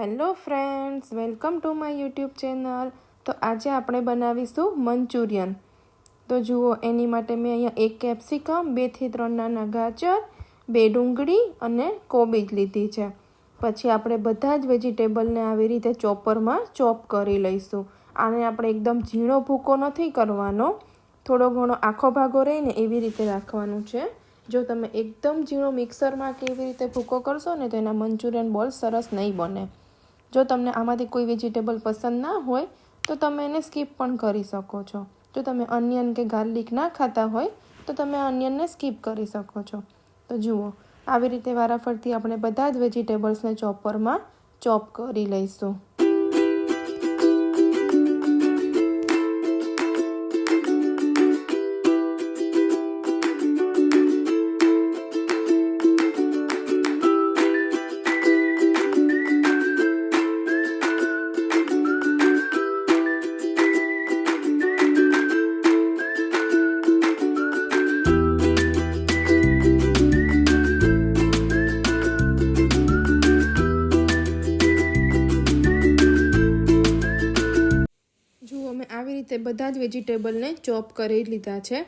Hello friends, welcome to my YouTube channel. તો આજે આપણે બનાવીશું મંચુરિયન. તો જુઓ, એની માટે મેં અહીંયા 1 કેપ્સિકમ, 2 થી 3 નાના ગાજર, 2 ડુંગળી અને કોબીજ લીધી છે. પછી આપણે બધા જ વેજીટેબલને આવી રીતે ચોપરમાં ચોપ કરી લઈશું. આને આપણે એકદમ ઝીણો ભૂકો નથી કરવાનો, થોડો ઘણો આખો ભાગો રહીને એવી રીતે રાખવાનું છે. જો તમે એકદમ ઝીણો મિક્સરમાં કે એવી રીતે ભૂકો કરશો ને તો એના મંચુરિયન બોલ સરસ નહીં બને. જો તમને આમાંથી કોઈ વેજીટેબલ પસંદ ના હોય તો તમે એને સ્કીપ પણ કરી શકો છો. જો તમે અનિયન કે ગાર્લિક ના ખાતા હોય તો તમે અનિયનને સ્કીપ કરી શકો છો. તો જુઓ, આવી રીતે વારાફરતી આપણે બધા જ વેજીટેબલ્સને ચોપરમાં ચોપ કરી લઈશું. આવી રીતે બધા જ વેજીટેબલને ચોપ કરી લીધા છે.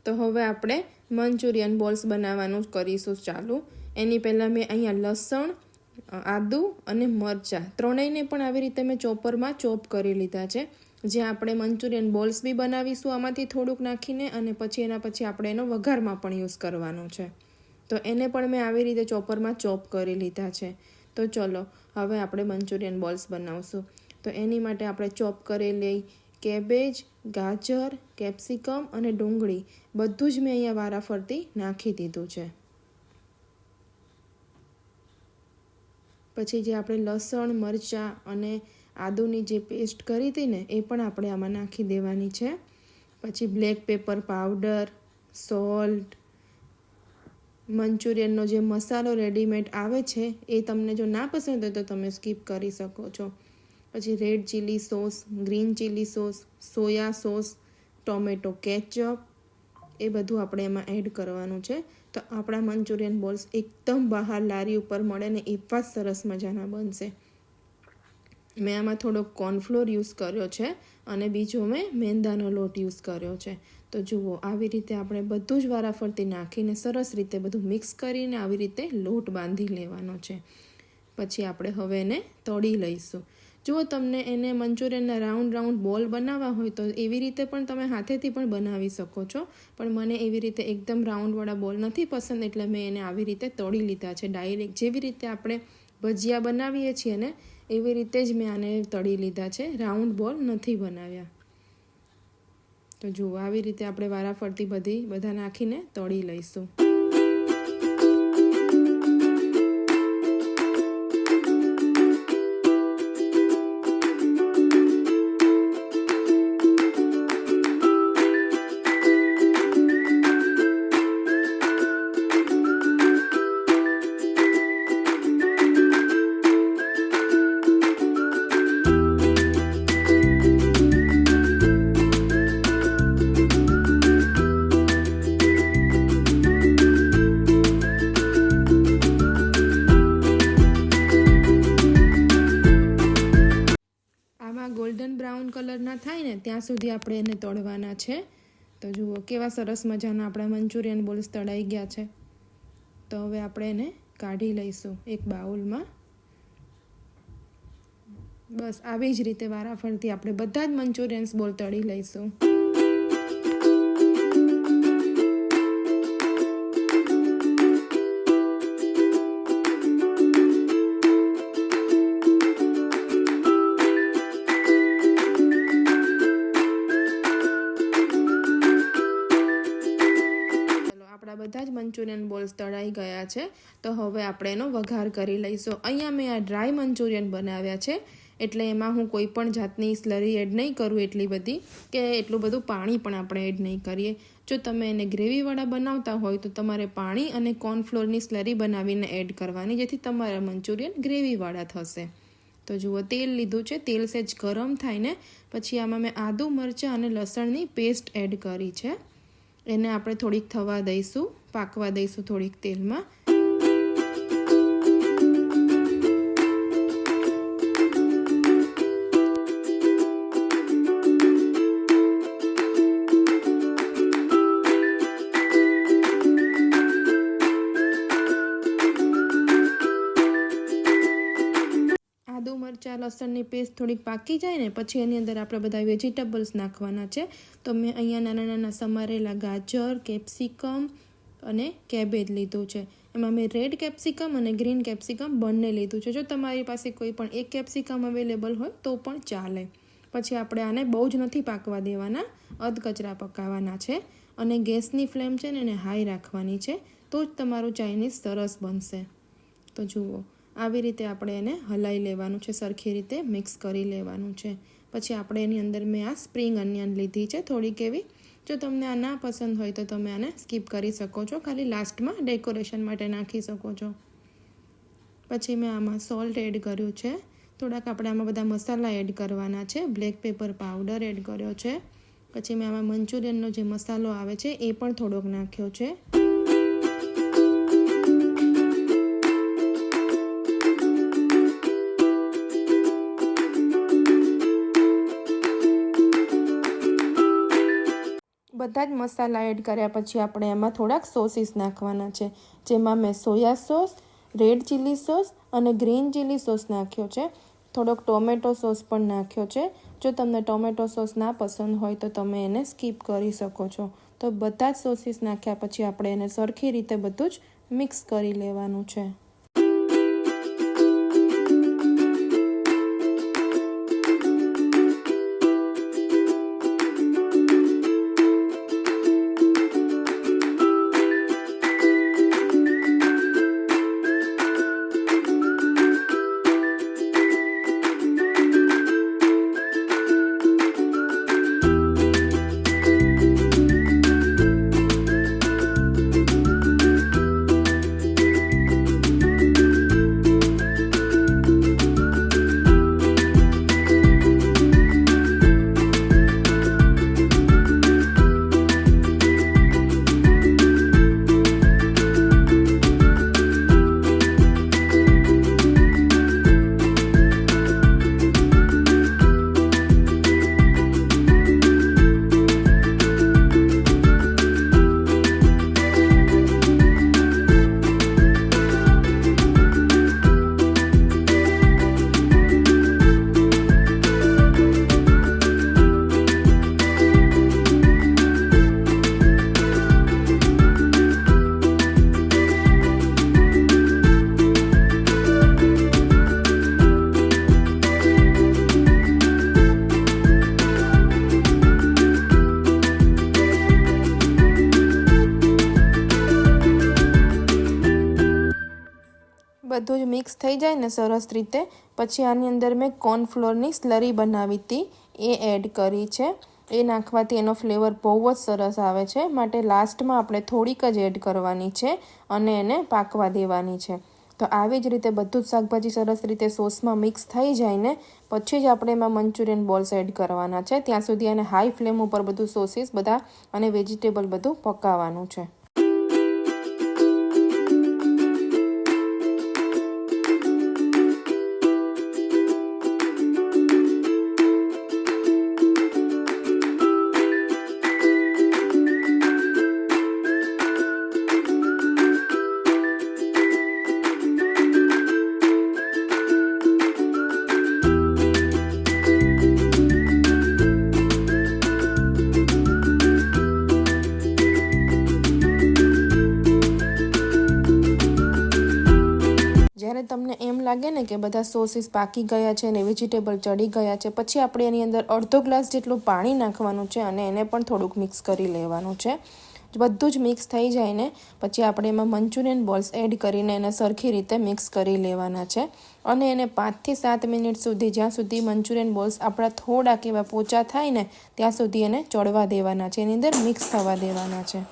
તો હવે આપણે મંચુરિયન બોલ્સ બનાવવાનું કરીશું ચાલુ. એની પહેલાં મેં અહીંયા લસણ, આદું અને મરચાં ત્રણેયને પણ આવી રીતે મેં ચોપરમાં ચોપ કરી લીધા છે. જ્યાં આપણે મંચુરિયન બોલ્સ બી બનાવીશું આમાંથી થોડુંક નાખીને, અને પછી એના પછી આપણે એનો વઘારમાં પણ યુઝ કરવાનો છે. તો એને પણ મેં આવી રીતે ચોપરમાં ચોપ કરી લીધા છે. તો ચલો, હવે આપણે મંચુરિયન બોલ્સ બનાવશું. તો એની માટે આપણે ચોપ કરેલી કેબેજ, ગાજર, કેપ્સિકમ અને ડુંગળી બધું જ મેં અહીંયા વારાફરતી નાખી દીધું છે. પછી જે આપણે લસણ, મરચાં અને આદુની જે પેસ્ટ કરી હતી ને એ પણ આપણે આમાં નાખી દેવાની છે. પછી બ્લેક પેપર પાવડર, સોલ્ટ, મંચુરિયનનો જે મસાલો રેડીમેડ આવે છે એ તમને જો ના પસંદ હોય તો તમે સ્કીપ કરી શકો છો. પછી red chilli sauce, green chilli sauce, soya sauce, tomato ketchup એ બધું આપણે એમાં એડ કરવાનું છે. તો આપણા મંચુરિયન બોલ્સ એકદમ બહાર લારી ઉપર મળે ને એવા જ સરસ મજાના બનશે. મેં આમાં થોડો કોર્નફ્લોર યુઝ કર્યો છે અને બીજો મેં મેંદાનો લોટ યુઝ કર્યો છે. તો જુઓ, આવી રીતે આપણે બધું જ વારાફરતી નાખીને સરસ રીતે બધું મિક્સ કરીને આવી રીતે લોટ બાંધી લેવાનો છે. પછી આપણે હવે એને તળી લઈશું. જો તમને એને મંચુરિયનના રાઉન્ડ બોલ બનાવવા હોય તો એવી રીતે પણ તમે હાથેથી પણ બનાવી શકો છો. પણ મને એવી રીતે એકદમ રાઉન્ડવાળા બોલ નથી પસંદ, એટલે મેં એને આવી રીતે તળી લીધા છે. ડાયરેક્ટ જેવી રીતે આપણે ભજીયા બનાવીએ છીએ ને એવી રીતે જ મેં આને તળી લીધા છે, રાઉન્ડ બોલ નથી બનાવ્યા. તો જુઓ, આવી રીતે આપણે વારાફરતી બધા નાખીને તળી લઈશું. ગોલ્ડન બ્રાઉન કલરના થાય ને ત્યાં સુધી આપણે એને તળવાના છે. તો જુઓ, કેવા સરસ મજાના આપણા મંચુરિયન બોલ્સ તળાઈ ગયા છે. તો હવે આપણે એને કાઢી લઈશું એક બાઉલમાં. બસ આવી જ રીતે વારાફરતી આપણે બધા જ મંચુરિયન્સ બોલ તળી લઈશું. બધા જ મંચુરિયન બોલ્સ તળાઈ ગયા છે. તો હવે આપણે એનો વઘાર કરી લઈશું. અહીંયા મેં આ ડ્રાય મંચુરિયન બનાવ્યા છે, એટલે એમાં હું કોઈ પણ જાતની સ્લરી એડ નહીં કરું એટલી બધી, કે એટલું બધું પાણી પણ આપણે એડ નહીં કરીએ. જો તમે એને ગ્રેવીવાળા બનાવતા હોય તો તમારે પાણી અને કોર્નફ્લોરની સ્લરી બનાવીને એડ કરવાની, જેથી તમારા મંચુરિયન ગ્રેવીવાળા થશે. તો જુઓ, તેલ લીધું છે. તેલ સહેજ ગરમ થાય ને પછી આમાં મેં આદુ, મરચાં અને લસણની પેસ્ટ એડ કરી છે. એને આપણે થોડીક થવા દઈશું, પાકવા દઈશું થોડીક તેલમાં. આદુ મરચાં લસણની પેસ્ટ થોડીક પાકી જાય ને પછી એની અંદર આપણે બધા વેજીટેબલ્સ નાખવાના છે. તો મેં અહીંયા નાના નાના સમારેલા ગાજર, કેપ્સિકમ અને કેબેજ લીધું છે. એમાં મેં રેડ કેપ્સિકમ અને ગ્રીન કેપ્સિકમ બંને લીધું છે. જો તમારી પાસે કોઈ પણ એક કેપ્સિકમ અવેલેબલ હોય તો પણ ચાલે. પછી આપણે આને બહુ જ નથી પાકવા દેવાના, અધકચરા પકાવવાના છે. અને ગેસની ફ્લેમ છે ને એને હાઈ રાખવાની છે, તો જ તમારું ચાઇનીઝ સરસ બનશે. તો જુઓ, આવી રીતે આપણે એને હલાવી લેવાનું છે, સરખી રીતે મિક્સ કરી લેવાનું છે. પછી આપણે એની અંદર મેં આ સ્પ્રિંગ અનિયન લીધી છે થોડીક એવી. જો તમને આ ના પસંદ હોય તો તમે આને સ્કીપ કરી શકો છો, ખાલી લાસ્ટમાં ડેકોરેશન માટે નાખી શકો છો. પછી મેં આમાં સોલ્ટ એડ કર્યું છે, થોડાક આપણે આમાં બધા મસાલા એડ કરવાના છે. બ્લેક પેપર પાવડર એડ કર્યો છે. પછી મેં આમાં મંચુરિયનનો જે મસાલો આવે છે એ પણ થોડોક નાખ્યો છે. બધા જ મસાલા એડ કર્યા પછી આપણે એમાં થોડાક સોસીસ નાખવાના છે, જેમાં મેં soya sauce, red chilli sauce અને ગ્રીન ચીલી સોસ નાખ્યો છે. થોડોક ટોમેટો સોસ પણ નાખ્યો છે. જો તમને ટોમેટો સોસ ના પસંદ હોય તો તમે એને સ્કીપ કરી શકો છો. તો બધા જ સોસીસ નાખ્યા પછી આપણે એને સરખી રીતે બધું જ મિક્સ કરી લેવાનું છે. બધું જ મિક્સ થઈ જાય ને સરસ રીતે પછી આની અંદર મેં કોર્નફ્લોરની સ્લરી બનાવી હતી એ એડ કરી છે. એ નાખવાથી એનો ફ્લેવર બહુ જ સરસ આવે છે, માટે લાસ્ટમાં આપણે થોડીક જ એડ કરવાની છે અને એને પાકવા દેવાની છે. તો આવી જ રીતે બધું જ શાકભાજી સરસ રીતે સોસમાં મિક્સ થઈ જાય ને પછી જ આપણે એમાં મંચુરિયન બોલ્સ એડ કરવાના છે. ત્યાં સુધી એને હાઈ ફ્લેમ ઉપર બધું સોસીસ બધા અને વેજીટેબલ બધું પકાવવાનું છે. જ્યારે તમને એમ લાગે ને કે બધા સોસીસ પાકી ગયા છે અને વેજીટેબલ ચડી ગયા છે પછી આપણે એની અંદર અડધો ગ્લાસ જેટલું પાણી નાખવાનું છે અને એને પણ થોડુંક મિક્સ કરી લેવાનું છે. બધું જ મિક્સ થઈ જાય ને પછી આપણે એમાં મંચુરિયન બોલ્સ એડ કરીને એને સરખી રીતે મિક્સ કરી લેવાના છે અને એને 5 થી 7 મિનિટ સુધી જ્યાં સુધી મંચુરિયન બોલ્સ આપણા થોડાક એવા પોચા થાય ને ત્યાં સુધી એને ચડવા દેવાના છે, એની અંદર મિક્સ થવા દેવાના છે.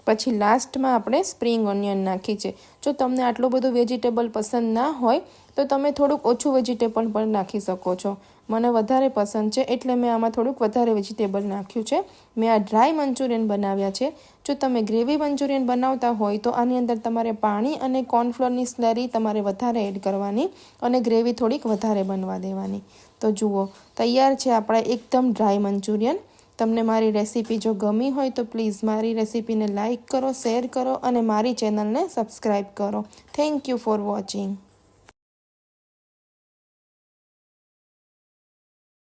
પછી લાસ્ટમાં આપણે સ્પ્રિંગ ઓનિયન નાખી છે. જો તમને આટલું બધું વેજીટેબલ પસંદ ના હોય તો તમે થોડુંક ઓછું વેજીટેબલ પણ નાખી શકો છો. મને વધારે પસંદ છે એટલે મેં આમાં થોડુંક વધારે વેજીટેબલ નાખ્યું છે. મેં આ ડ્રાય મંચુરિયન બનાવ્યા છે. જો તમે ગ્રેવી મંચુરિયન બનાવતા હોય તો આની અંદર તમારે પાણી અને કોર્નફ્લોરની સ્લરી તમારે વધારે એડ કરવાની અને ગ્રેવી થોડીક વધારે બનવા દેવાની. તો જુઓ તૈયાર છે આપણા એકદમ ડ્રાય મંચુરિયન. તમને મારી રેસીપી જો ગમી હોય તો પ્લીઝ મારી રેસીપીને લાઇક કરો, શેર કરો અને મારી ચેનલને સબસ્ક્રાઈબ કરો. Thank you for watching.